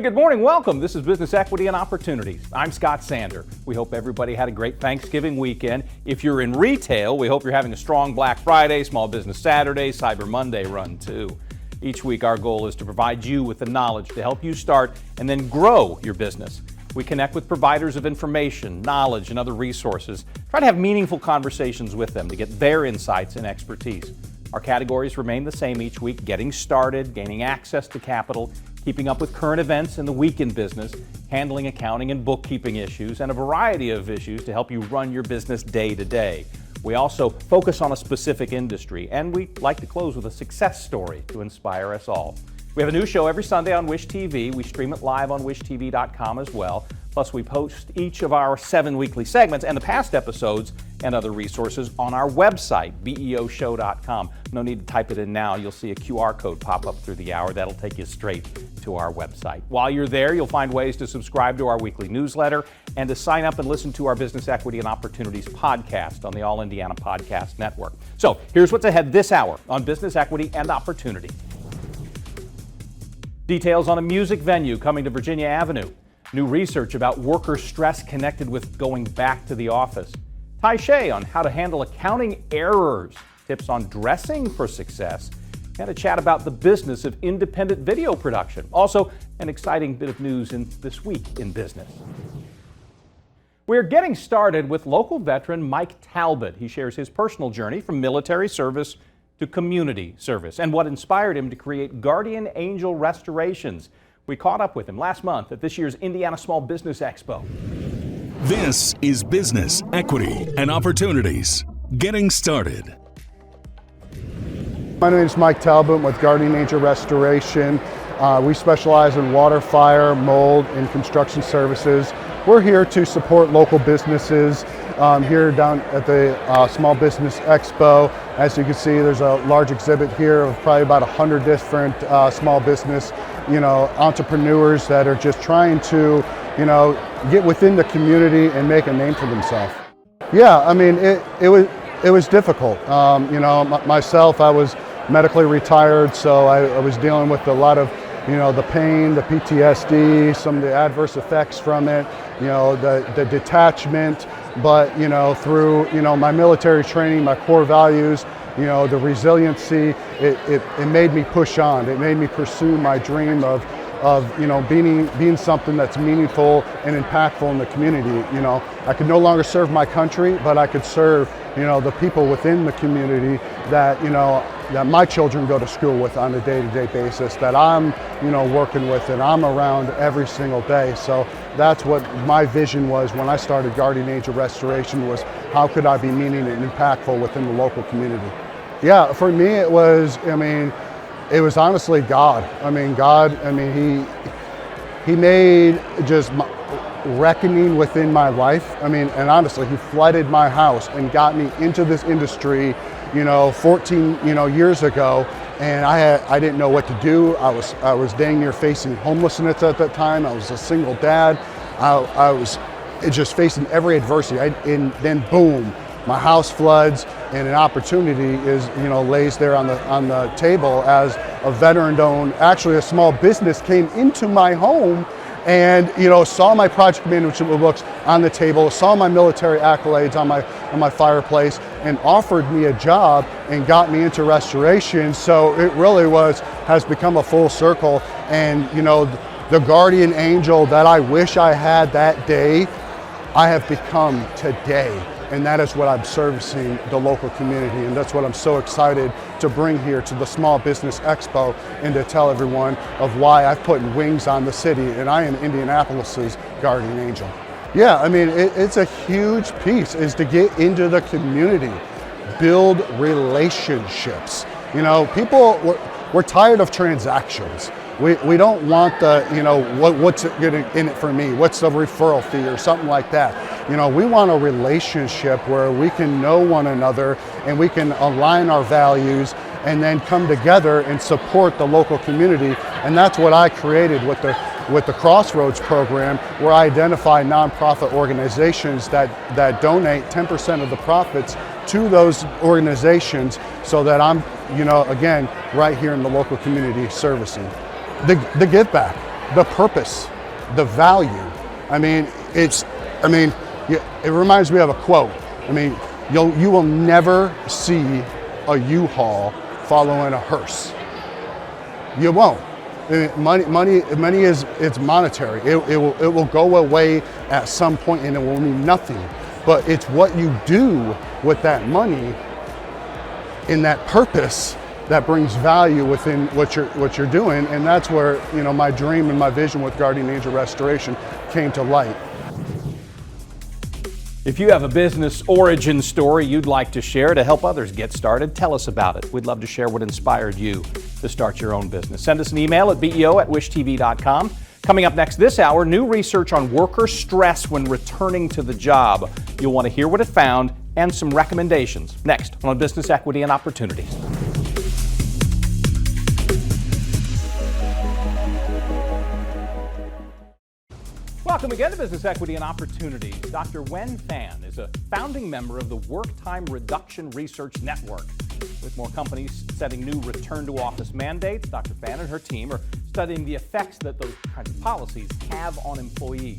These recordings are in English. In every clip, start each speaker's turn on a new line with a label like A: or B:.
A: good morning. Welcome. This is Business Equity and Opportunities. I'm Scott Sander. We hope everybody had a great Thanksgiving weekend. If you're in retail, we hope you're having a strong Black Friday, Small Business Saturday, Cyber Monday run too. Each week our goal is to provide you with the knowledge to help you start and then grow your business. We connect with providers of information, knowledge, and other resources. Try to have meaningful conversations with them to get their insights and expertise. Our categories remain the same each week: getting started, gaining access to capital, keeping up with current events in the week in business, handling accounting and bookkeeping issues, and a variety of issues to help you run your business day to day. We also focus on a specific industry, and we like to close with a success story to inspire us all. We have a new show every Sunday on Wish TV. We stream it live on wishtv.com as well. Plus, we post each of our 7 weekly segments and the past episodes and other resources on our website, beoshow.com. No need to type it in now. You'll see a QR code pop up through the hour. That'll take you straight to our website. While you're there, you'll find ways to subscribe to our weekly newsletter and to sign up and listen to our Business Equity and Opportunities podcast on the All Indiana Podcast Network. So here's what's ahead this hour on Business Equity and Opportunity. Details on a music venue coming to Virginia Avenue. New research about worker stress connected with going back to the office. Ty Shea on how to handle accounting errors. Tips on dressing for success. And a chat about the business of independent video production. Also, an exciting bit of news in This Week in Business. We're getting started with local veteran Mike Talbot. He shares his personal journey from military service to community service and what inspired him to create Guardian Angel Restorations. We caught up with him last month at this year's Indiana Small Business Expo.
B: This is Business, Equity, and Opportunities. Getting started.
C: My name is Mike Talbot with Guardian Angel Restoration. We specialize in water, fire, mold, and construction services. We're here to support local businesses here down at the Small Business Expo. As you can see, there's a large exhibit here of probably about 100 different small business, entrepreneurs that are just trying to, get within the community and make a name for themselves. Yeah, I mean, it was difficult. Myself, I was medically retired, so I was dealing with a lot of, the pain, the PTSD, some of the adverse effects from it, the detachment. But, through, my military training, my core values, the resiliency, it made me push on. It made me pursue my dream of being something that's meaningful and impactful in the community. I could no longer serve my country, but I could serve, the people within the community that, that my children go to school with on a day-to-day basis, that I'm, working with and I'm around every single day. So that's what my vision was when I started Guardian Angel Restoration, was how could I be meaning and impactful within the local community. Yeah, for me it was, it was honestly God. He made just reckoning within my life. And honestly, he flooded my house and got me into this industry, 14, years ago. And I didn't know what to do. I was dang near facing homelessness at that time. I was a single dad. I was just facing every adversity. And then boom, my house floods, and an opportunity is, lays there on the table as a veteran-owned, actually a small business came into my home and, saw my project management books on the table, saw my military accolades on my fireplace, and offered me a job and got me into restoration. So it really has become a full circle. And, the guardian angel that I wish I had that day, I have become today. And that is what I'm servicing the local community. And that's what I'm so excited to bring here to the Small Business Expo and to tell everyone of why I've put wings on the city, and I am Indianapolis's guardian angel. Yeah, it's a huge piece, is to get into the community, build relationships. People, we're tired of transactions. We don't want the, what's it in it for me? What's the referral fee or something like that? We want a relationship where we can know one another and we can align our values and then come together and support the local community. And that's what I created with the Crossroads program, where I identify nonprofit organizations that donate 10% of the profits to those organizations, so that I'm, again, right here in the local community servicing. The give back. the purpose, the value. It reminds me of a quote. You will never see a U-Haul following a hearse. You won't. Money is, it's monetary. It will go away at some point and it will mean nothing. But it's what you do with that money in that purpose that brings value within what you're doing, and that's where my dream and my vision with Guardian Angel Restoration came to light.
A: If you have a business origin story you'd like to share to help others get started, tell us about it. We'd love to share what inspired you to start your own business. Send us an email at beo@wishtv.com. Coming up next this hour, new research on worker stress when returning to the job. You'll want to hear what it found and some recommendations. Next on Business Equity and Opportunities. Welcome again to Business Equity and Opportunities. Dr. Wen Fan is a founding member of the Work Time Reduction Research Network. With more companies setting new return-to-office mandates, Dr. Fan and her team are studying the effects that those kinds of policies have on employees.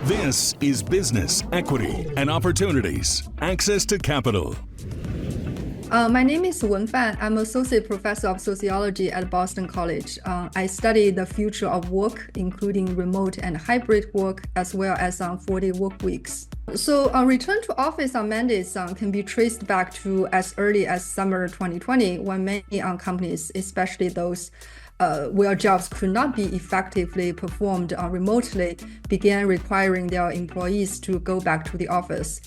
B: This is Business Equity and Opportunities. Access to capital.
D: My name is Wen Fan. I'm Associate Professor of Sociology at Boston College. I study the future of work, including remote and hybrid work, as well as 40 work weeks. So return to office mandates can be traced back to as early as summer 2020, when many companies, especially those where jobs could not be effectively performed remotely, began requiring their employees to go back to the office.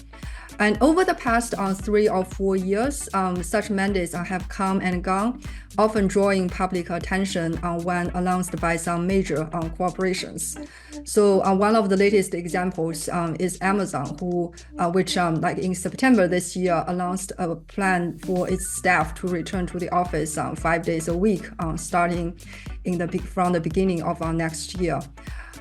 D: And over the past 3 or 4 years, such mandates have come and gone, often drawing public attention when announced by some major corporations. So one of the latest examples is Amazon, which in September this year announced a plan for its staff to return to the office 5 days a week, starting from the beginning of next year.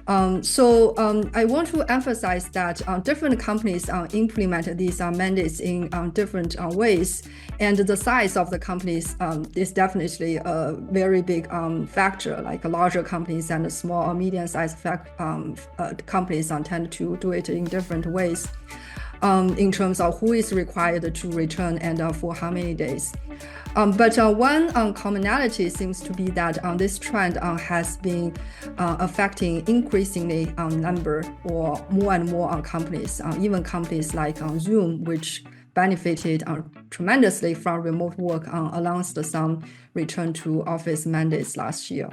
D: I want to emphasize that different companies implement these mandates in different ways, and the size of the companies is definitely a very big factor. Like larger companies and small or medium-sized companies tend to do it in different ways in terms of who is required to return and for how many days. But one commonality seems to be that this trend has been affecting increasingly number or more and more companies, even companies like Zoom, which benefited tremendously from remote work, announced some return to office mandates last year.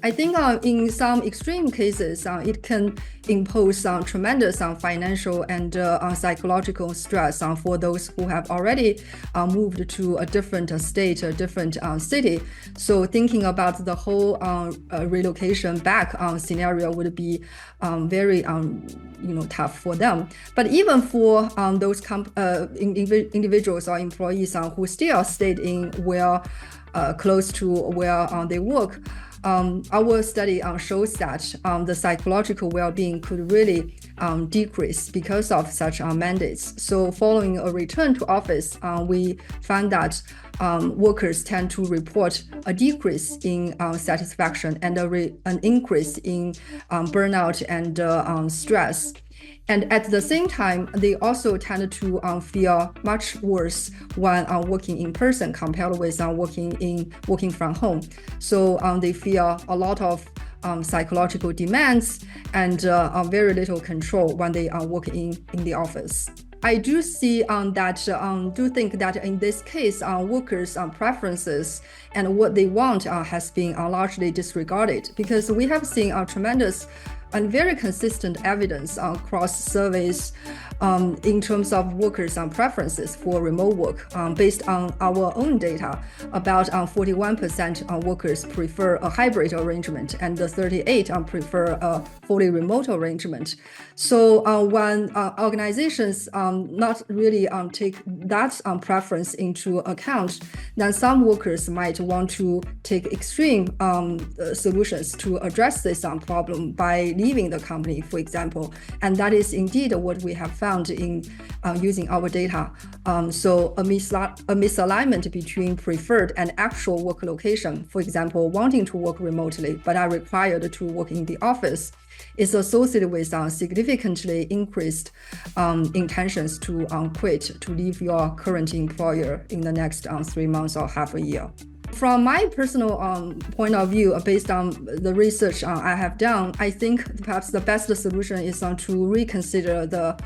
D: I think in some extreme cases, it can impose tremendous financial and psychological stress for those who have already moved to a different state, a different city. So thinking about the whole relocation back scenario would be very tough for them. But even for those individuals or employees who still stayed in close to where they work, our study shows that the psychological well-being could really decrease because of such mandates. So following a return to office, we found that workers tend to report a decrease in satisfaction and an increase in burnout and stress. And at the same time, they also tend to feel much worse when working in person compared with working from home. So they feel a lot of psychological demands and very little control when they are working in the office. I do see do think that in this case, workers' preferences and what they want has been largely disregarded, because we have seen tremendous and very consistent evidence across surveys in terms of workers' preferences for remote work. Based on our own data, about 41% of workers prefer a hybrid arrangement, and 38% prefer a fully remote arrangement. So when organizations not really take that preference into account, then some workers might want to take extreme solutions to address this problem by leaving the company, for example. And that is indeed what we have found in using our data. So a misalignment between preferred and actual work location, for example, wanting to work remotely, but are required to work in the office, is associated with significantly increased intentions to quit, to leave your current employer in the next 3 months or half a year. From my personal point of view, based on the research I have done, I think perhaps the best solution is to reconsider the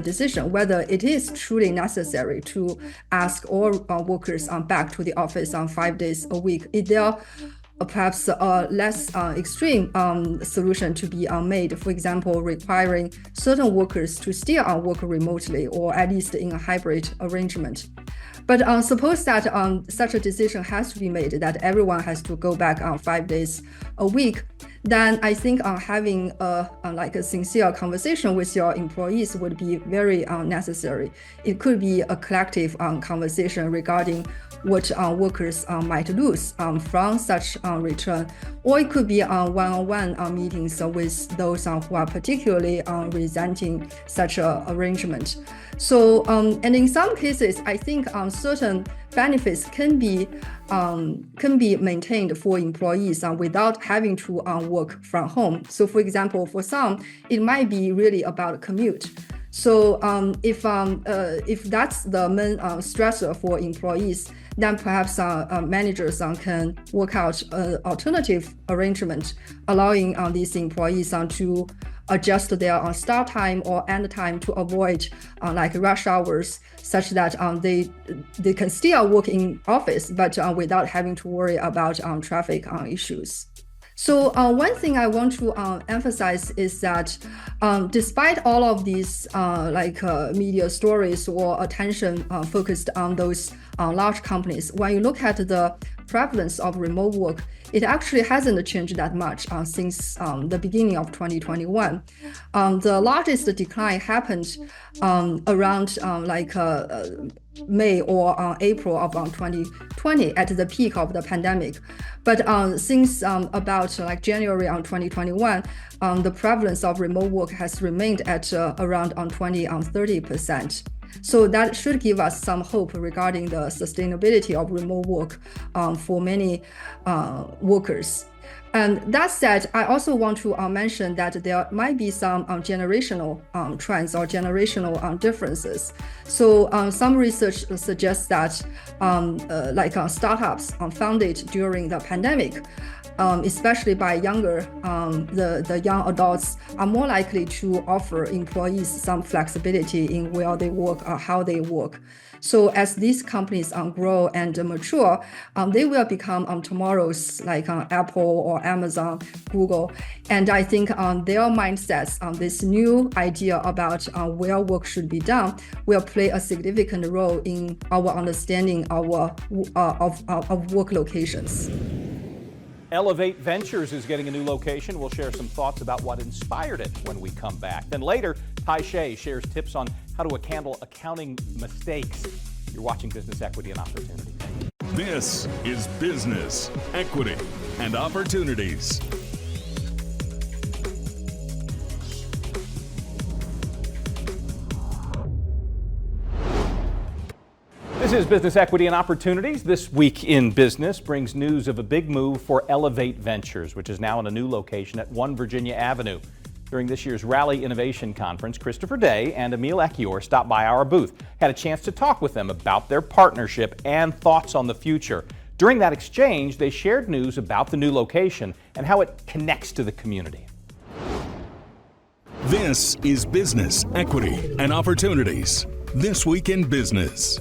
D: decision whether it is truly necessary to ask all workers back to the office 5 days a week. Is there perhaps a less extreme solution to be made, for example, requiring certain workers to still work remotely or at least in a hybrid arrangement? But suppose that such a decision has to be made, that everyone has to go back 5 days a week, then I think having a sincere conversation with your employees would be very necessary. It could be a collective conversation regarding what workers might lose from such return, or it could be one-on-one meetings with those who are particularly resenting such an arrangement. So, and in some cases, I think certain benefits can be maintained for employees without having to work from home. So, for example, for some, it might be really about commute. So, if that's the main stressor for employees, then perhaps managers can work out an alternative arrangement, allowing these employees to adjust their start time or end time to avoid rush hours, such that they can still work in office, but without having to worry about traffic issues. So one thing I want to emphasize is that despite all of these media stories or attention focused on those large companies, when you look at the prevalence of remote work, it actually hasn't changed that much since the beginning of 2021. The largest decline happened around May or April of 2020 at the peak of the pandemic. But since about January 2021, the prevalence of remote work has remained at around 20-30%. So that should give us some hope regarding the sustainability of remote work for many workers. And that said, I also want to mention that there might be some generational trends or generational differences. So some research suggests that startups founded during the pandemic, especially by younger, the young adults are more likely to offer employees some flexibility in where they work or how they work. So as these companies grow and mature, they will become tomorrow's Apple or Amazon, Google. And I think their mindsets, this new idea about where work should be done, will play a significant role in our understanding of work locations.
A: Elevate Ventures is getting a new location. We'll share some thoughts about what inspired it when we come back. Then later, Tai Shea shares tips on how to handle accounting mistakes. You're watching Business Equity and Opportunity.
B: This is Business, Equity, and Opportunities.
A: This is Business Equity and Opportunities. This Week in Business brings news of a big move for Elevate Ventures, which is now in a new location at 1 Virginia Avenue. During this year's Rally Innovation Conference, Christopher Day and Emil Ekiyor stopped by our booth, had a chance to talk with them about their partnership and thoughts on the future. During that exchange, they shared news about the new location and how it connects to the community.
B: This is Business, Equity, and Opportunities. This Week in Business.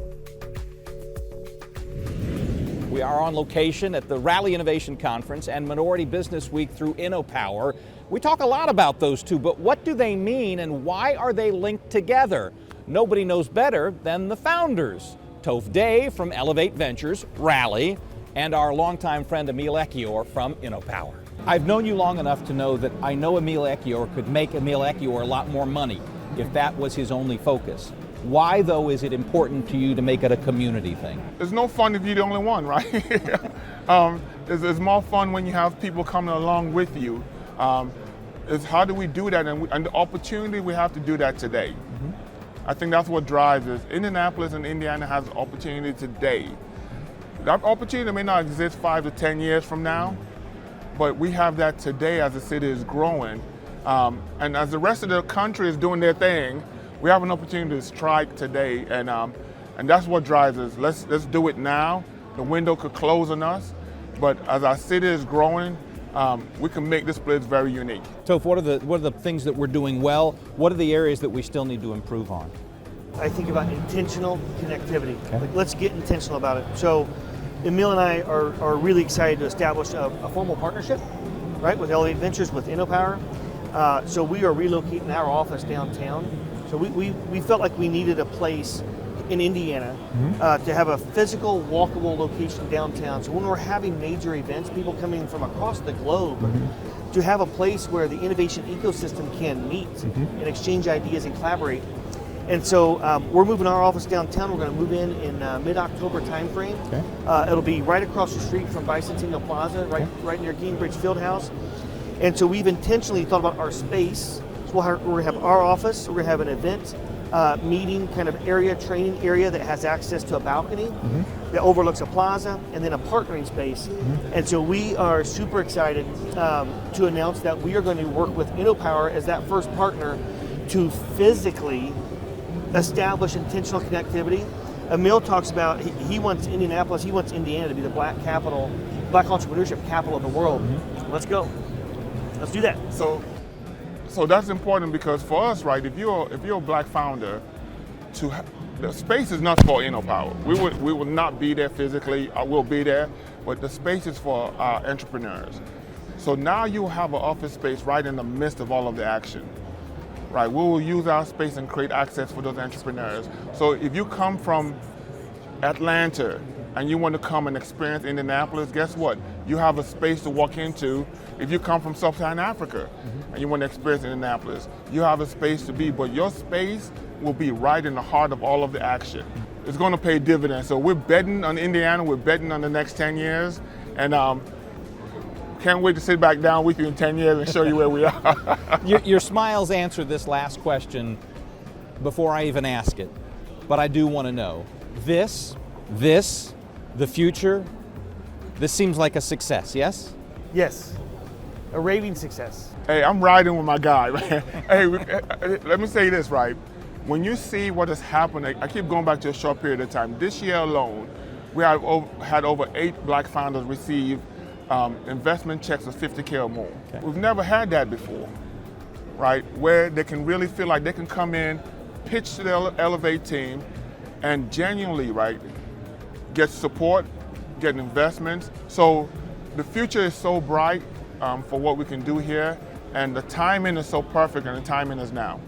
A: We are on location at the Rally Innovation Conference and Minority Business Week through InnoPower. We talk a lot about those two, but what do they mean and why are they linked together? Nobody knows better than the founders, Toph Day from Elevate Ventures, Rally, and our longtime friend Emil Ekiyor from InnoPower. I've known you long enough to know that I know Emil Ekiyor could make Emil Ekiyor a lot more money if that was his only focus. Why, though, is it important to you to make it a community thing?
E: It's no fun if you're the only one, right? It's more fun when you have people coming along with you. It's how do we do that, and the opportunity we have to do that today. I think that's what drives us. Indianapolis and Indiana has opportunity today. That opportunity may not exist 5 to 10 years from now, but we have that today as the city is growing. And as the rest of the country is doing their thing, we have an opportunity to strike today, and that's what drives us. Let's do it now. The window could close on us, but as our city is growing, we can make this place very unique.
A: So what are the things that we're doing well? What are the areas that we still need to improve on?
F: I think about intentional connectivity.
A: Okay.
F: Like, let's get intentional about it. So Emil and I are really excited to establish a formal partnership, right, with Elevate Ventures, with InnoPower. So we are relocating our office downtown. So we felt like we needed a place in Indiana to have a physical, walkable location downtown. So when we're having major events, people coming from across the globe, to have a place where the innovation ecosystem can meet and exchange ideas and collaborate. And so we're moving our office downtown. We're going to move in mid-October timeframe. Okay. It'll be right across the street from Bicentennial Plaza, right near Greenbridge Fieldhouse. And so we've intentionally thought about our space. So we're going to have our office. We're going to have an event meeting kind of area, training area that has access to a balcony that overlooks a plaza, and then a partnering space. And so we are super excited to announce that we are going to work with InnoPower as that first partner to physically establish intentional connectivity. Emil talks about he wants Indianapolis, he wants Indiana to be the black entrepreneurship capital of the world. Let's go. Let's do that.
E: So that's important, because for us, right, if you're a black founder, the space is not for InnoPower. We will not be there physically. I will be there, but the space is for our entrepreneurs. So now you have an office space right in the midst of all of the action. Right, we will use our space and create access for those entrepreneurs. So if you come from Atlanta and you want to come and experience Indianapolis, guess what? You have a space to walk into. If you come from Sub-Saharan Africa and you want to experience Indianapolis, you have a space to be, but your space will be right in the heart of all of the action. It's going to pay dividends. So we're betting on Indiana, we're betting on the next 10 years, and can't wait to sit back down with you in 10 years and show you where we are.
A: Your smiles answer this last question before I even ask it, but I do want to know, the future, this seems like a success, yes?
F: Yes, a raving success.
E: Hey, I'm riding with my guy, man. Hey, let me say this, right? When you see what has happened, I keep going back to a short period of time. This year alone, we have had over 8 black founders receive investment checks of $50K or more. Okay. We've never had that before, right? Where they can really feel like they can come in, pitch to the Elevate team, and genuinely, right, get support, get investments. So the future is so bright for what we can do here, and the timing is so perfect, and the timing is now.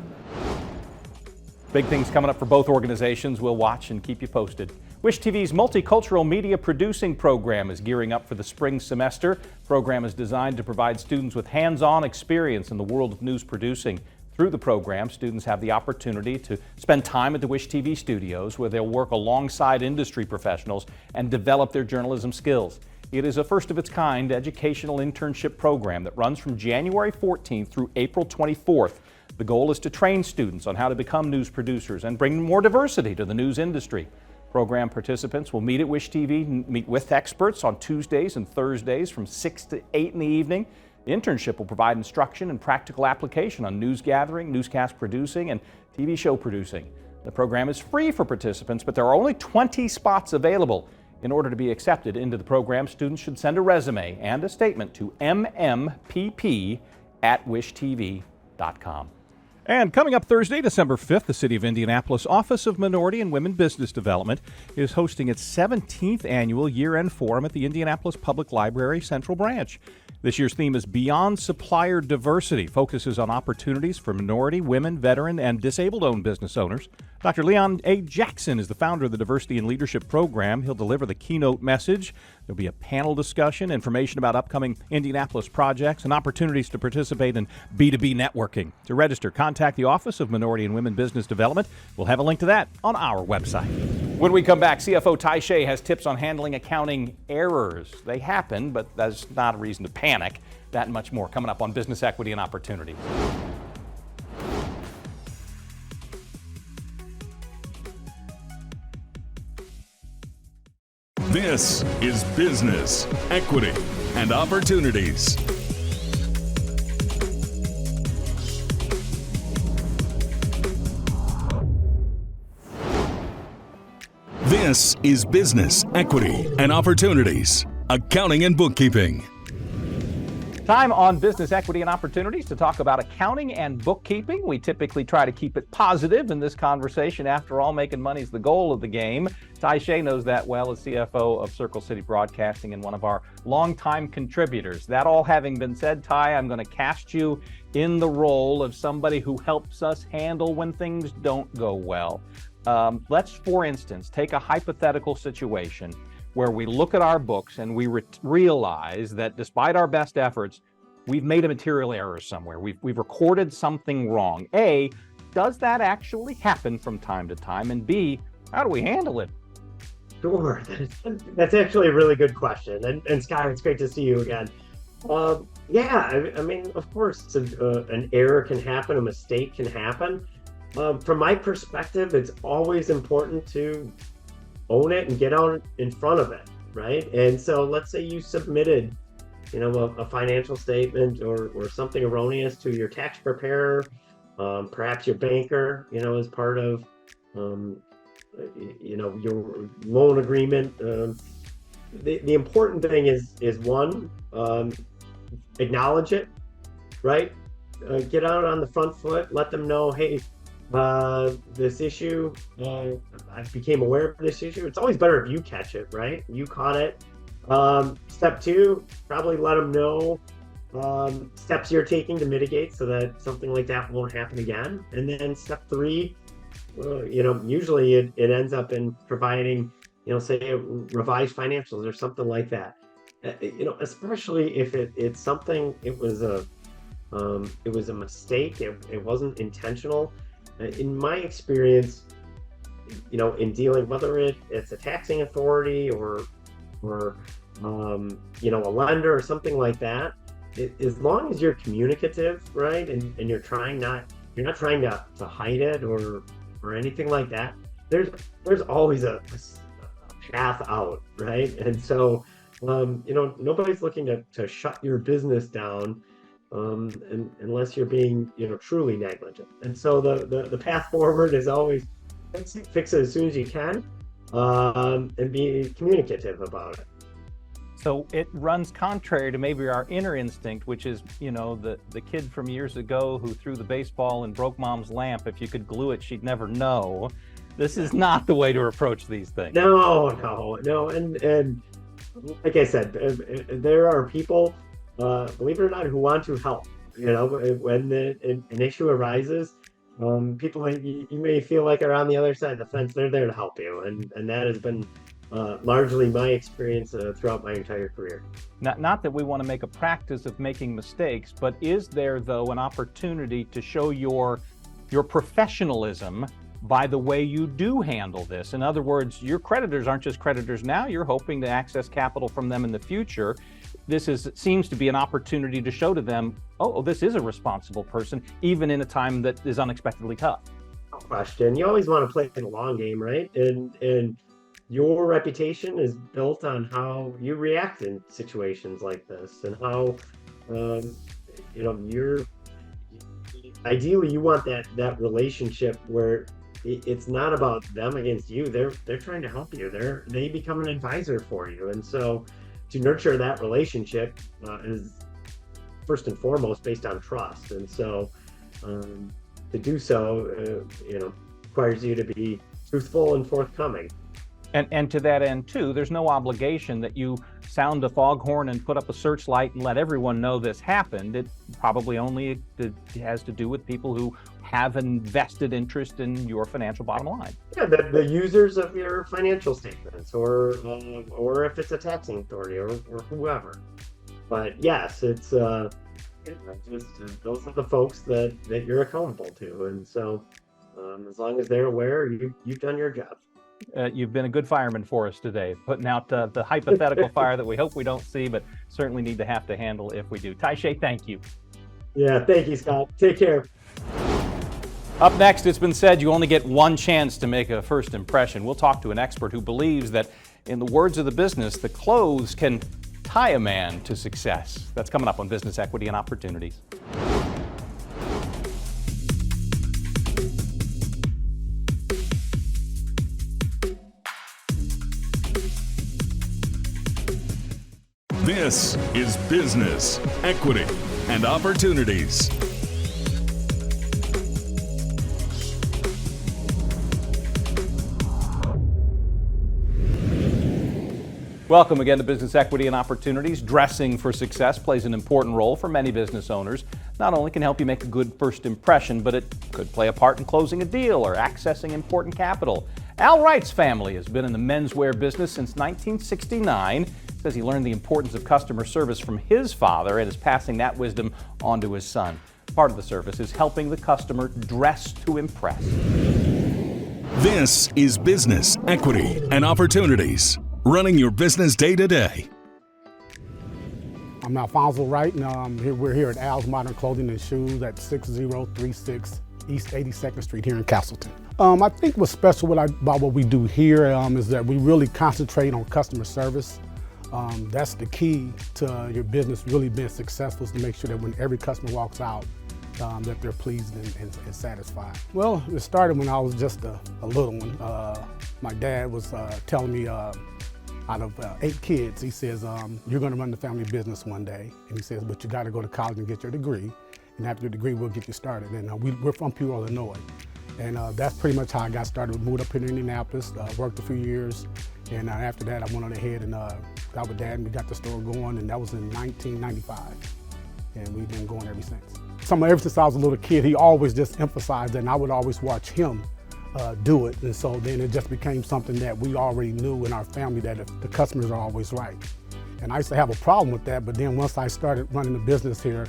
A: Big things coming up for both organizations. We'll watch and keep you posted. Wish TV's multicultural media producing program is gearing up for the spring semester. The program is designed to provide students with hands-on experience in the world of news producing. Through the program, students have the opportunity to spend time at the Wish TV studios, where they'll work alongside industry professionals and develop their journalism skills. It is a first-of-its-kind educational internship program that runs from January 14th through April 24th. The goal is to train students on how to become news producers and bring more diversity to the news industry. Program participants will meet at Wish TV, meet with experts on Tuesdays and Thursdays from 6 to 8 in the evening. The internship will provide instruction and practical application on news gathering, newscast producing, and TV show producing. The program is free for participants, but there are only 20 spots available. In order to be accepted into the program, students should send a resume and a statement to mmpp@wishtv.com. And coming up Thursday, December 5th, the City of Indianapolis Office of Minority and Women Business Development is hosting its 17th annual year-end forum at the Indianapolis Public Library Central Branch. This year's theme is Beyond Supplier Diversity, focuses on opportunities for minority, women, veteran, and disabled-owned business owners. Dr. Leon A. Jackson is the founder of the Diversity and Leadership Program. He'll deliver the keynote message. There'll be a panel discussion, information about upcoming Indianapolis projects, and opportunities to participate in B2B networking. To register, contact the Office of Minority and Women Business Development. We'll have a link to that on our website. When we come back, CFO Ty Shea has tips on handling accounting errors. They happen, but that's not a reason to panic. That and much more coming up on Business Equity and Opportunity.
B: This is Business, Equity, and Opportunities. This is Business, Equity, and Opportunities, Accounting and Bookkeeping.
A: Time on Business Equity and Opportunities to talk about accounting and bookkeeping. We typically try to keep it positive in this conversation. After all, making money is the goal of the game. Ty Shea knows that well as CFO of Circle City Broadcasting and one of our longtime contributors. That all having been said, Ty, I'm going to cast you in the role of somebody who helps us handle when things don't go well. Let's, for instance, take a hypothetical situation where we look at our books and we realize that despite our best efforts, we've made a material error somewhere. We've recorded something wrong. A, does that actually happen from time to time? And B, how do we handle it?
G: Sure. That's actually a really good question. And Scott, it's great to see you again. I mean, of course, an error can happen, a mistake can happen. From my perspective, it's always important to own it and get out in front of it, right? And so let's say you submitted, a financial statement or something erroneous to your tax preparer, perhaps your banker, as part of, your loan agreement. The important thing is one, acknowledge it, right? Get out on the front foot, let them know, hey, this issue, I became aware of this issue. It's always better if you catch it, right? You caught it. Step two, probably let them know steps you're taking to mitigate so that something like that won't happen again. And then step three, usually it ends up in providing, say revised financials or something like that. Especially if it's something, it was a mistake, it wasn't intentional. In my experience, in dealing, whether it's a taxing authority or a lender or something like that, as long as you're communicative, right, and you're not trying to hide it or anything like that, there's always a path out, right? And so nobody's looking to shut your business down. Unless you're being, truly negligent. And so the path forward is always fix it as soon as you can, and be communicative about it.
A: So it runs contrary to maybe our inner instinct, which is, the kid from years ago who threw the baseball and broke mom's lamp. If you could glue it, she'd never know. This is not the way to approach these things.
G: No. And like I said, there are people, believe it or not, who want to help. When an issue arises, people you may feel like are on the other side of the fence. They're there to help you, and that has been largely my experience throughout my entire career.
A: Not that we want to make a practice of making mistakes, but is there though an opportunity to show your professionalism by the way you do handle this? In other words, your creditors aren't just creditors now. You're hoping to access capital from them in the future. This seems to be an opportunity to show to them, oh, this is a responsible person, even in a time that is unexpectedly tough.
G: No question. You always want to play the long game, right? And your reputation is built on how you react in situations like this, and how ideally you want that relationship where it's not about them against you. They're trying to help you. They become an advisor for you, and so to nurture that relationship is first and foremost based on trust. And so to do so, requires you to be truthful and forthcoming.
A: And to that end too, there's no obligation that you sound a foghorn and put up a searchlight and let everyone know this happened. It probably only has to do with people who have an vested interest in your financial bottom line.
G: Yeah, the users of your financial statements, or if it's a taxing authority or whoever. But yes, it's just those are the folks that you're accountable to, and so as long as they're aware, you've done your job.
A: You've been a good fireman for us today, putting out the hypothetical fire that we hope we don't see, but certainly need to have to handle if we do. Taishe, thank you.
G: Yeah, thank you, Scott. Take care.
A: Up next, it's been said you only get one chance to make a first impression. We'll talk to an expert who believes that, in the words of the business, the clothes can tie a man to success. That's coming up on Business Equity and Opportunities.
B: This is Business, Equity, and Opportunities.
A: Welcome again to Business Equity and Opportunities. Dressing for success plays an important role for many business owners. Not only can help you make a good first impression, but it could play a part in closing a deal or accessing important capital. Al Wright's family has been in the menswear business since 1969. Says he learned the importance of customer service from his father and is passing that wisdom on to his son. Part of the service is helping the customer dress to impress.
B: This is Business, Equity, and Opportunities. Running your business day to day.
H: I'm Alfonso Wright, and we're here at Al's Modern Clothing and Shoes at 6036 East 82nd Street here in Castleton. I think what's special about what we do here is that we really concentrate on customer service. That's the key to your business really being successful, is to make sure that when every customer walks out, that they're pleased and satisfied. Well, it started when I was just a little one. My dad was telling me, out of 8 kids, he says, you're gonna run the family business one day. And he says, but you gotta go to college and get your degree. And after your degree, we'll get you started. And we're from Peoria, Illinois. And that's pretty much how I got started. Moved up here to Indianapolis, worked a few years. And after that, I went on ahead and got with Dad, and we got the store going. And that was in 1995. And we've been going ever since. Ever since I was a little kid, he always just emphasized that, and I would always watch him do it. And so then it just became something that we already knew in our family, that the customers are always right. And I used to have a problem with that, but then once I started running the business here,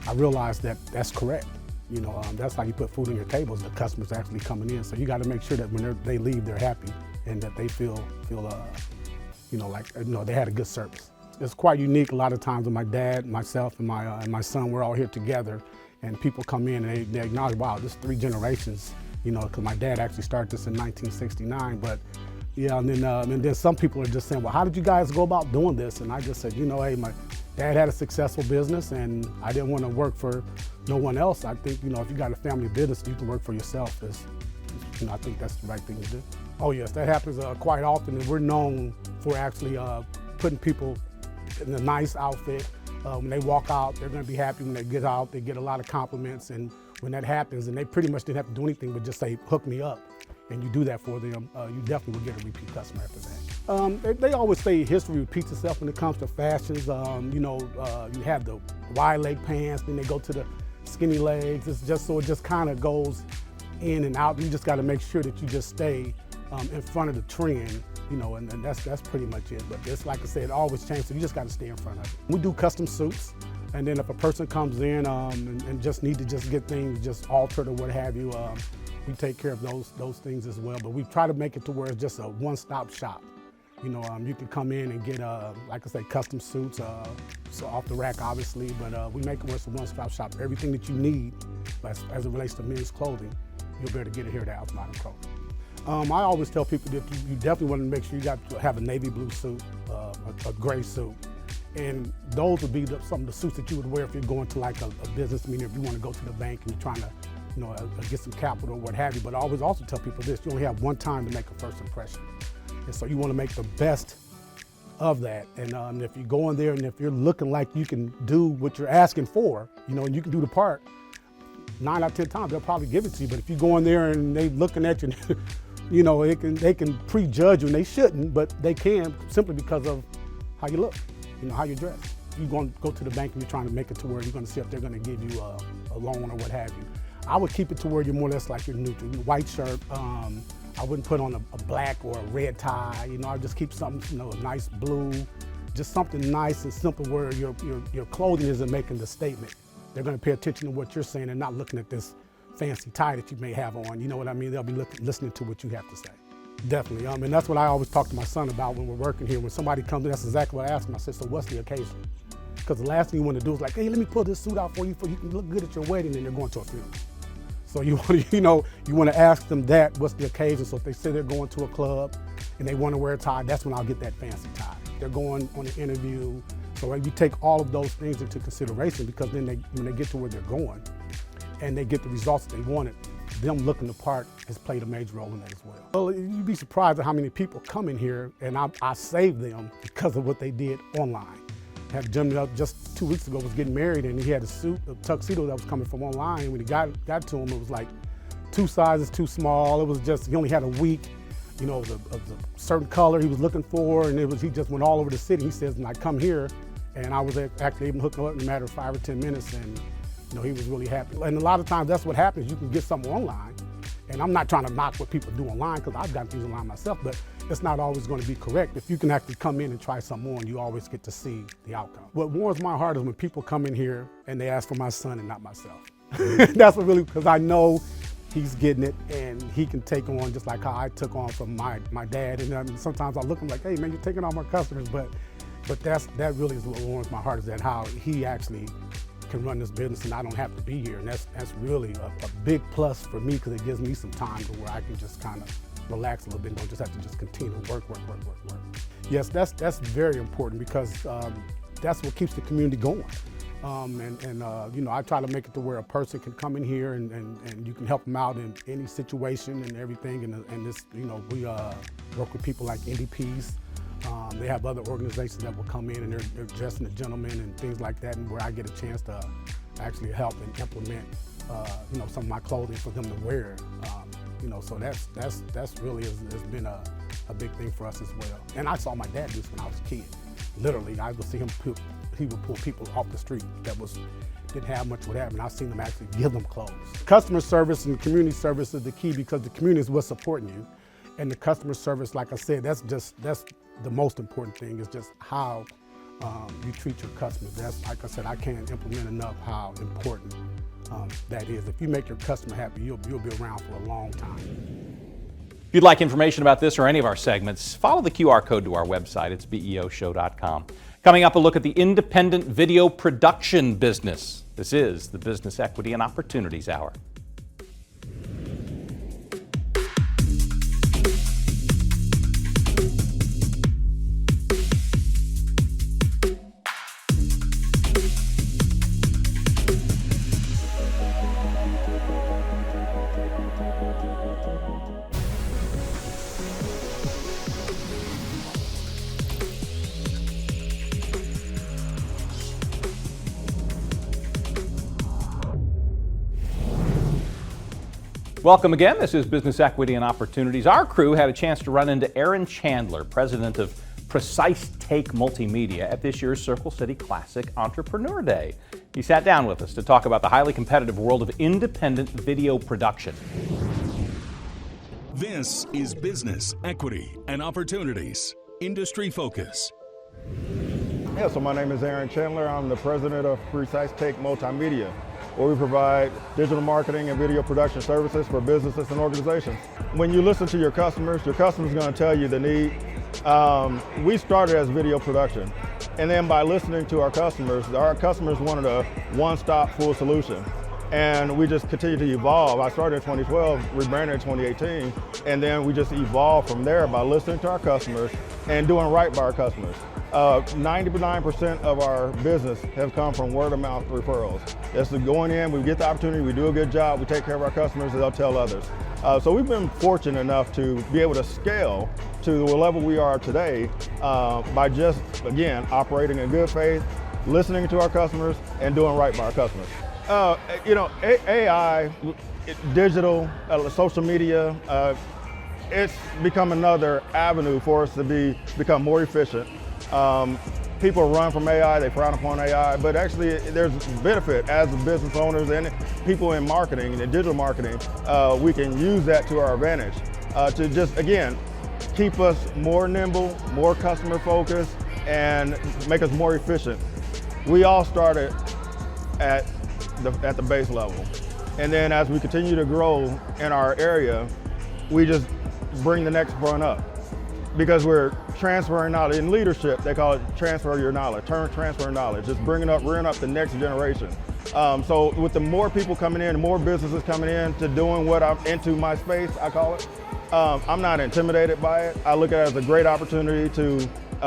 H: I realized that that's correct. You know, that's how you put food on your tables, the customers actually coming in. So you got to make sure that when they leave, they're happy and that they feel like they had a good service. It's quite unique a lot of times when my dad, myself, and my son, we're all here together, and people come in and they acknowledge, wow, this is 3 generations. Because my dad actually started this in 1969, but yeah, and then some people are just saying, well, how did you guys go about doing this? And I just said, hey, my dad had a successful business, and I didn't want to work for no one else. I think, if you got a family business, you can work for yourself. I think that's the right thing to do. Oh yes, that happens quite often, and we're known for actually putting people in a nice outfit. When they walk out, they're going to be happy. When they get out, they get a lot of compliments, and when that happens, and they pretty much didn't have to do anything but just say, hook me up, and you do that for them, you definitely will get a repeat customer after that. They always say history repeats itself when it comes to fashions. You have the wide leg pants, then they go to the skinny legs. It just kind of goes in and out. You just got to make sure that you just stay in front of the trend, and that's pretty much it. But it's like I said, it always changes, so you just got to stay in front of it. We do custom suits. And then if a person comes in and just need to just get things just altered or what have you, we take care of those things as well. But we try to make it to where it's just a one-stop shop. You can come in and get, like I say, custom suits, so off the rack, obviously, but we make it where it's a one-stop shop. Everything that you need, as it relates to men's clothing, you'll be able to get it here at Al's Modern Clothing. I always tell people that you definitely want to make sure you got to have a navy blue suit, a gray suit. And those would be some of the suits that you would wear if you're going to like a business meeting, if you want to go to the bank and you're trying to get some capital or what have you. But I always also tell people this, you only have one time to make a first impression. And so you want to make the best of that. And if you go in there and if you're looking like you can do what you're asking for, and you can do the part, 9 out of 10 times they'll probably give it to you. But if you go in there and they looking at you, they can prejudge you, and they shouldn't, but they can simply because of how you look. How you dress. You're going to go to the bank and you're trying to make it to where you're going to see if they're going to give you a loan or what have you. I would keep it to where you're more or less like you're neutral. White shirt, I wouldn't put on a black or a red tie. I'd just keep something, a nice blue, just something nice and simple where your clothing isn't making the statement. They're going to pay attention to what you're saying and not looking at this fancy tie that you may have on. You know what I mean? They'll be listening to what you have to say. Definitely, and that's what I always talk to my son about when we're working here. When somebody comes in, that's exactly what I ask him. I said, so what's the occasion? Because the last thing you want to do is like, hey, let me pull this suit out for you so you can look good at your wedding, and they're going to a funeral. So you want to ask them that, what's the occasion? So if they say they're going to a club and they want to wear a tie, that's when I'll get that fancy tie. They're going on an interview. So you take all of those things into consideration, because then when they get to where they're going and they get the results that they wanted, them looking the part has played a major role in that as well. Well, you'd be surprised at how many people come in here, and I saved them because of what they did online. I had a gentleman just 2 weeks ago was getting married, and he had a tuxedo that was coming from online. And when he got to him, it was like 2 sizes too small. It was just, he only had a week. It was a certain color he was looking for, and he just went all over the city. He says, and I come here, and I was actually able to hook him up in a matter of 5 or 10 minutes, and he was really happy. And a lot of times that's what happens. You can get something online, and I'm not trying to knock what people do online, because I've got things online myself, but it's not always going to be correct. If you can actually come in and try something on, you always get to see the outcome. What warms my heart is when people come in here and they ask for my son and not myself. That's what really, because I know he's getting it, and he can take on just like how I took on from my dad. And sometimes I look at him like, hey man, you're taking on my customers, but that really is what warms my heart, is that how he actually can run this business and I don't have to be here. And that's really a big plus for me, because it gives me some time to where I can just kind of relax a little bit and don't just have to just continue to work. Yes, that's very important, because that's what keeps the community going. I try to make it to where a person can come in here and you can help them out in any situation and everything. And this, we work with people like NDPs. They have other organizations that will come in, and they're dressing the gentlemen and things like that, and where I get a chance to actually help and implement, some of my clothing for them to wear. So that's really has been a big thing for us as well. And I saw my dad do this when I was a kid. Literally, I would see him he would pull people off the street that didn't have much whatever, and I've seen them actually give them clothes. Customer service and community service is the key, because the community is what's supporting you. And the customer service, like I said, that's the most important thing, is just how you treat your customers. That's, like I said, I can't implement enough how important that is. If you make your customer happy, you'll be around for a long time.
A: If you'd like information about this or any of our segments, follow the QR code to our website. It's beoshow.com. Coming up, a look at the independent video production business. This is the Business Equity and Opportunities Hour. Welcome again. This is Business Equity and Opportunities. Our crew had a chance to run into Aaron Chandler, president of Precise Take Multimedia, at this year's Circle City Classic Entrepreneur Day. He sat down with us to talk about the highly competitive world of independent video production.
B: This is Business Equity and Opportunities. Industry Focus.
I: Yeah, so my name is Aaron Chandler. I'm the president of Precise Take Multimedia, where we provide digital marketing and video production services for businesses and organizations. When you listen to your customers are going to tell you the need. We started as video production, and then by listening to our customers wanted a one-stop full solution. And we just continue to evolve. I started in 2012, rebranded in 2018, and then we just evolved from there by listening to our customers and doing right by our customers. 99% of our business has come from word of mouth referrals. It's going in, we get the opportunity, we do a good job, we take care of our customers, and they'll tell others. So we've been fortunate enough to be able to scale to the level we are today by just, again, operating in good faith, listening to our customers, and doing right by our customers. AI, digital, social media, it's become another avenue for us to become more efficient. People run from AI, they frown upon AI, but actually there's benefit as business owners and people in marketing and digital marketing. We can use that to our advantage to just, again, keep us more nimble, more customer focused, and make us more efficient. We all started at the base level. And then as we continue to grow in our area, we just bring the next one up. Because we're transferring knowledge. In leadership, they call it transfer your knowledge, transfer knowledge. Just bringing up the next generation. So with the more people coming in, the more businesses coming in to doing what I'm into my space, I call it, I'm not intimidated by it. I look at it as a great opportunity to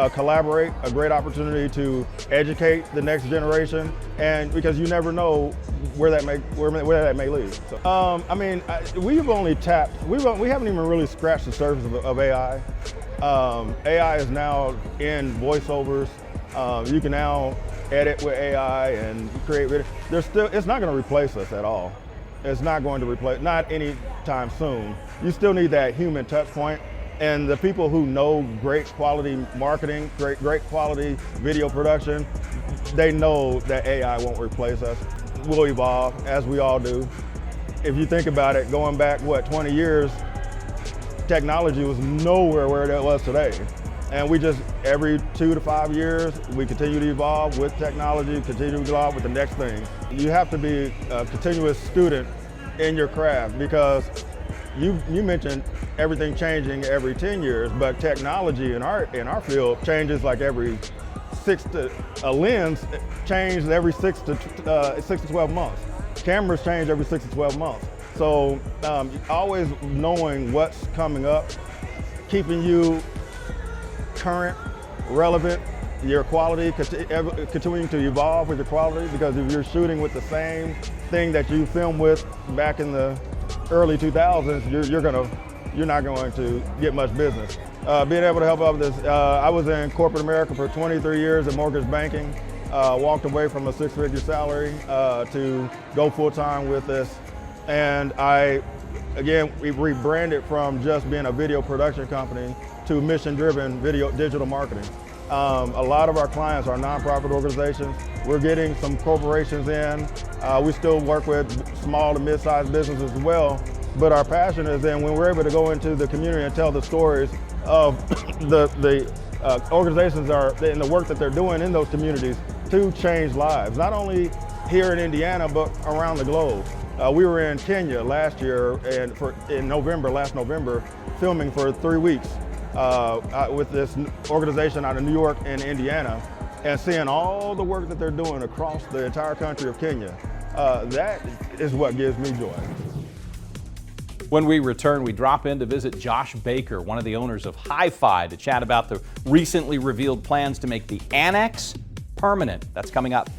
I: collaborate, a great opportunity to educate the next generation, and because you never know where that may lead. So, we've only tapped, we haven't even really scratched the surface of AI. AI is now in voiceovers. You can now edit with AI and create video. It's not going to replace us at all. It's not going to replace, not anytime soon. You still need that human touch point. And the people who know great quality marketing, great quality video production, they know that AI won't replace us. We'll evolve, as we all do. If you think about it, going back, 20 years, technology was nowhere where it was today. And we just, every 2 to 5 years, we continue to evolve with technology, continue to evolve with the next thing. You have to be a continuous student in your craft, because you mentioned everything changing every 10 years, but technology in our field changes like every a lens changes every 6 to 12 months. Cameras change every 6 to 12 months. So always knowing what's coming up, keeping you current, relevant, your quality, continuing to evolve with your quality, because if you're shooting with the same thing that you filmed with back in the early 2000s, you're not going to get much business. Being able to help out with this, I was in corporate America for 23 years in mortgage banking, walked away from a 6-figure salary to go full-time with this. And we rebranded from just being a video production company to mission-driven digital marketing. A lot of our clients are nonprofit organizations. We're getting some corporations in. We still work with small to mid-sized businesses as well, but our passion is in when we're able to go into the community and tell the stories of the organizations and the work that they're doing in those communities to change lives, not only here in Indiana, but around the globe. We were in Kenya last year last November, filming for 3 weeks with this organization out of New York and Indiana, and seeing all the work that they're doing across the entire country of Kenya. That is what gives me joy.
A: When we return, we drop in to visit Josh Baker, one of the owners of Hi-Fi, to chat about the recently revealed plans to make the annex permanent. That's coming up.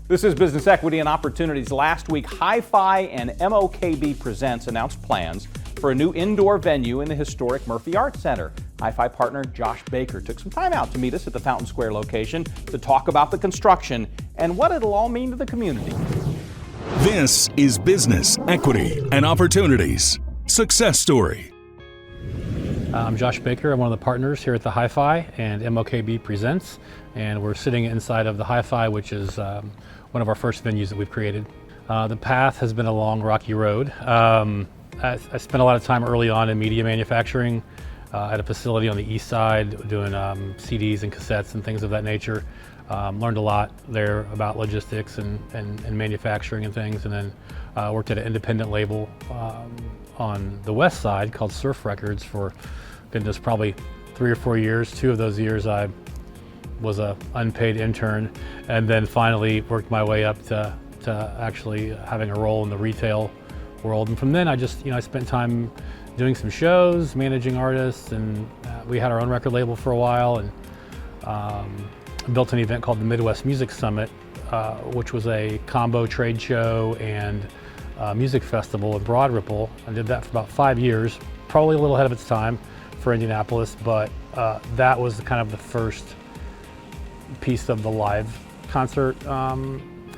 A: This is Business Equity and Opportunities. Last week, Hi-Fi and MOKB Presents announced plans for a new indoor venue in the historic Murphy Arts Center. Hi-Fi partner Josh Baker took some time out to meet us at the Fountain Square location to talk about the construction and what it'll all mean to the community.
B: This is Business Equity and Opportunities. Success Story.
J: I'm Josh Baker. I'm one of the partners here at the Hi-Fi and MOKB Presents, and we're sitting inside of the Hi-Fi, which is one of our first venues that we've created. The path has been a long, rocky road. I spent a lot of time early on in media manufacturing at a facility on the east side doing CDs and cassettes and things of that nature. Learned a lot there about logistics and manufacturing and things, and then worked at an independent label on the west side called Surf Records for goodness, probably 3 or 4 years. 2 of those years I was a unpaid intern, and then finally worked my way up to actually having a role in the retail world. And from then I just, I spent time doing some shows, managing artists, and we had our own record label for a while, and built an event called the Midwest Music Summit, which was a combo trade show and music festival in Broad Ripple. I did that for about 5 years, probably a little ahead of its time for Indianapolis, but that was kind of the first piece of the live concert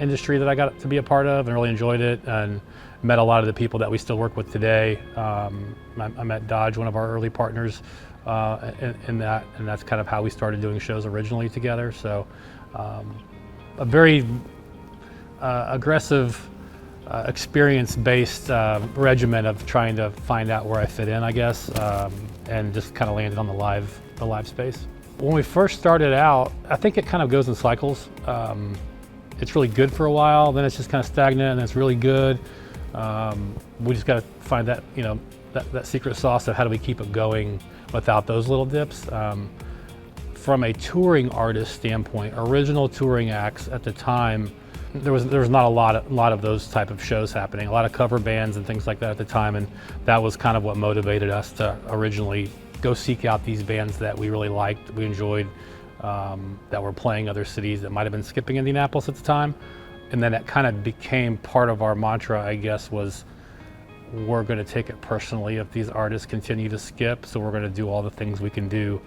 J: industry that I got to be a part of and really enjoyed it, and met a lot of the people that we still work with today. I met Dodge, one of our early partners, in that, and that's kind of how we started doing shows originally together. So a very aggressive, experience-based regimen of trying to find out where I fit in, I guess, and just kind of landed on the live space. When we first started out, I think it kind of goes in cycles. It's really good for a while, then it's just kind of stagnant, and it's really good. We just got to find that, that secret sauce of how do we keep it going without those little dips. From a touring artist standpoint, original touring acts at the time, there was not a lot of those type of shows happening. A lot of cover bands and things like that at the time, and that was kind of what motivated us to originally go seek out these bands that we really liked, we enjoyed, that were playing other cities that might have been skipping Indianapolis at the time. And then it kind of became part of our mantra, I guess, was we're going to take it personally if these artists continue to skip, so we're going to do all the things we can do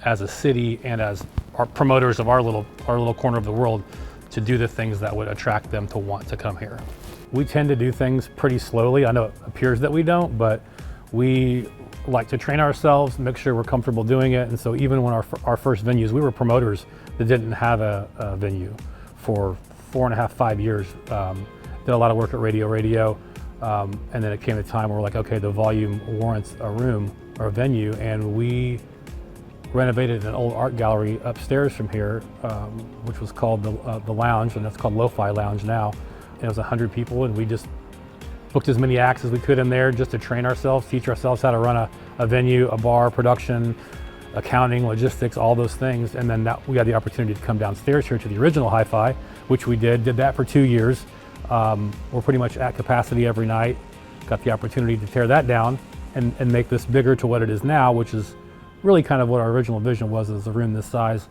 J: as a city and as our promoters of our little corner of the world to do the things that would attract them to want to come here. We tend to do things pretty slowly. I know it appears that we don't, but we like to train ourselves, make sure we're comfortable doing it. And so even when our first venues, we were promoters that didn't have a venue for 4.5, 5 years. Did a lot of work at Radio, and then it came a time where we're like, okay, the volume warrants a room or a venue, and we renovated an old art gallery upstairs from here, which was called the Lounge, and that's called Lo-Fi Lounge now. And it was 100 people, and we just booked as many acts as we could in there just to train ourselves, teach ourselves how to run a venue, a bar, production, accounting, logistics, all those things. And then we got the opportunity to come downstairs here to the original Hi-Fi, which we did that for 2 years. We're pretty much at capacity every night. Got the opportunity to tear that down and make this bigger to what it is now, which is really kind of what our original vision was, as a room this size.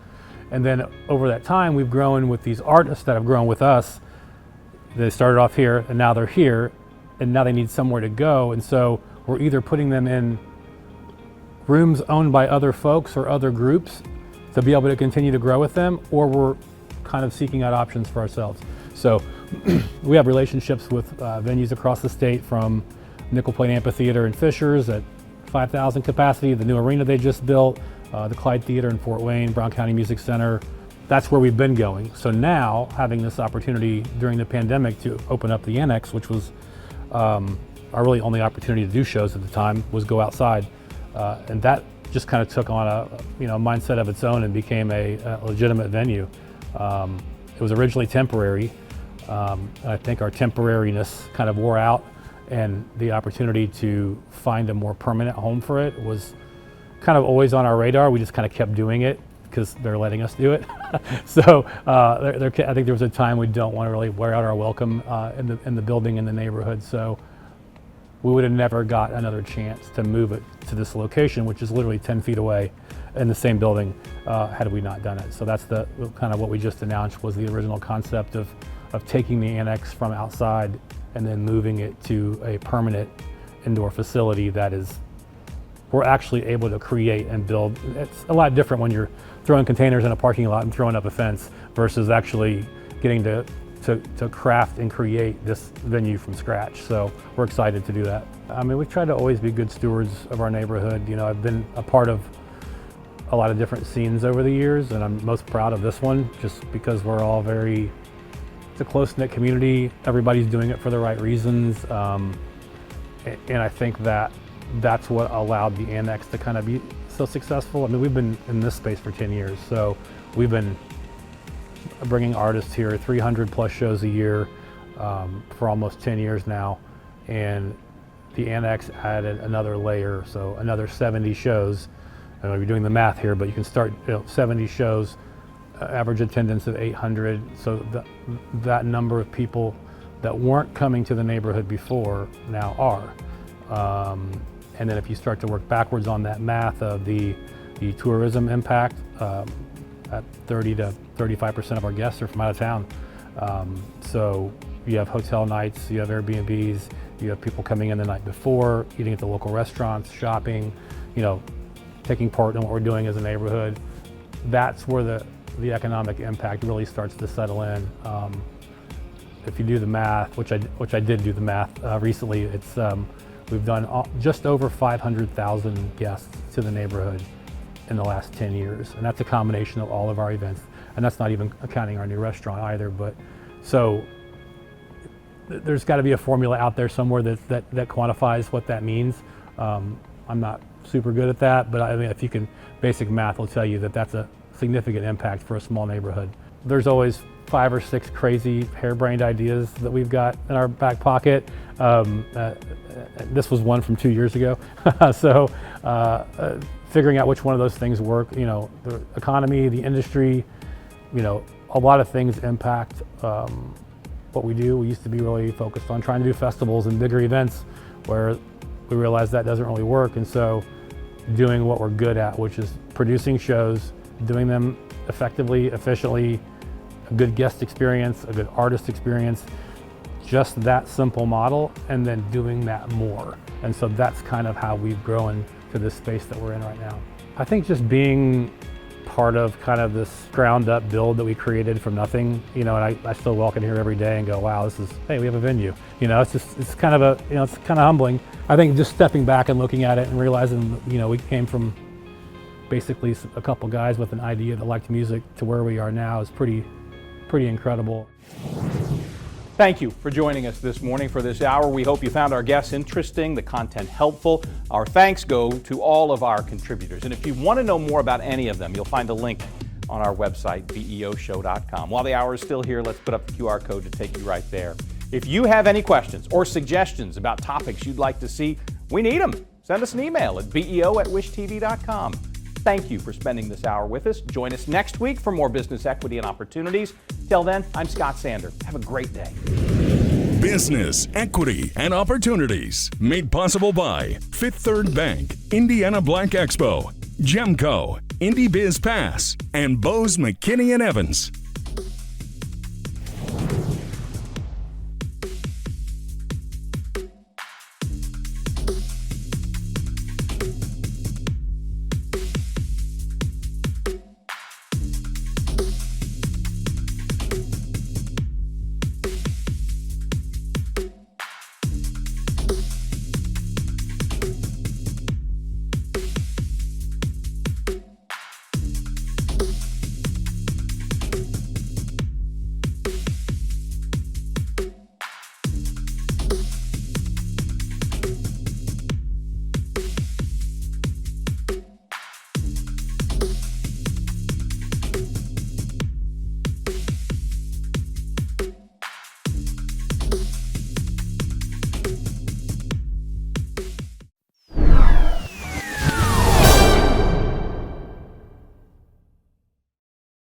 J: And then over that time, we've grown with these artists that have grown with us. They started off here, and now they're here, and now they need somewhere to go. And so we're either putting them in rooms owned by other folks or other groups to be able to continue to grow with them, or we're kind of seeking out options for ourselves. So we have relationships with venues across the state, from Nickel Plate Amphitheater in Fishers at 5,000 capacity, the new arena they just built, the Clyde Theater in Fort Wayne, Brown County Music Center. That's where we've been going. So now, having this opportunity during the pandemic to open up the annex, which was our really only opportunity to do shows at the time, was go outside. And that just kind of took on a mindset of its own and became a legitimate venue. It was originally temporary. I think our temporariness kind of wore out, and the opportunity to find a more permanent home for it was kind of always on our radar. We just kind of kept doing it because they're letting us do it. So I think there was a time we don't want to really wear out our welcome in the building, in the neighborhood. So we would have never got another chance to move it to this location, which is literally 10 feet away in the same building, had we not done it. So that's the kind of what we just announced, was the original concept of taking the annex from outside and then moving it to a permanent indoor facility that we're actually able to create and build. It's a lot different when you're throwing containers in a parking lot and throwing up a fence versus actually getting to craft and create this venue from scratch. So we're excited to do that. I mean, we've tried to always be good stewards of our neighborhood. I've been a part of a lot of different scenes over the years, and I'm most proud of this one just because we're all it's a close-knit community. Everybody's doing it for the right reasons. And I think that's what allowed the annex to kind of be so successful. I mean, we've been in this space for 10 years, so we've been bringing artists here, 300 plus shows a year for almost 10 years now. And the annex added another layer, so another 70 shows. I don't know if you're doing the math here, but you can start 70 shows, average attendance of 800. So that number of people that weren't coming to the neighborhood before now are. And then if you start to work backwards on that math of the tourism impact, at 30 to 35% of our guests are from out of town. So you have hotel nights, you have Airbnbs, you have people coming in the night before, eating at the local restaurants, shopping, taking part in what we're doing as a neighborhood. That's where the economic impact really starts to settle in. If you do the math, which I did do the math recently, it's we've done just over 500,000 guests to the neighborhood in the last 10 years, and that's a combination of all of our events, and that's not even accounting our new restaurant either. But so there's got to be a formula out there somewhere that quantifies what that means. I'm not super good at that, but I mean, if you can, basic math will tell you that that's a significant impact for a small neighborhood. There's always 5 or 6 crazy harebrained ideas that we've got in our back pocket. This was one from 2 years ago. So figuring out which one of those things work, you know, the economy, the industry, you know, a lot of things impact what we do. We used to be really focused on trying to do festivals and bigger events where we realized that doesn't really work. And so doing what we're good at, which is producing shows, doing them effectively, efficiently, a good guest experience, a good artist experience, just that simple model, and then doing that more. And so that's kind of how we've grown to this space that we're in right now. I think just being part of kind of this ground up build that we created from nothing, you know, and I still walk in here every day and go, wow, this is, hey, we have a venue. You know, it's kind of a, you know, it's kind of humbling. I think just stepping back and looking at it and realizing, you know, we came from basically a couple guys with an idea that liked music to where we are now is pretty incredible.
A: Thank you for joining us this morning for this hour. We hope you found our guests interesting, the content helpful. Our thanks go to all of our contributors. And if you want to know more about any of them, you'll find a link on our website, beoshow.com. While the hour is still here, let's put up the QR code to take you right there. If you have any questions or suggestions about topics you'd like to see, we need them. Send us an email at beo@wishtv.com. Thank you for spending this hour with us. Join us next week for more business equity and opportunities. Till then, I'm Scott Sander. Have a great day.
B: Business, equity, and opportunities made possible by Fifth Third Bank, Indiana Black Expo, Gemco, Indy Biz Pass, and Bose McKinney & Evans.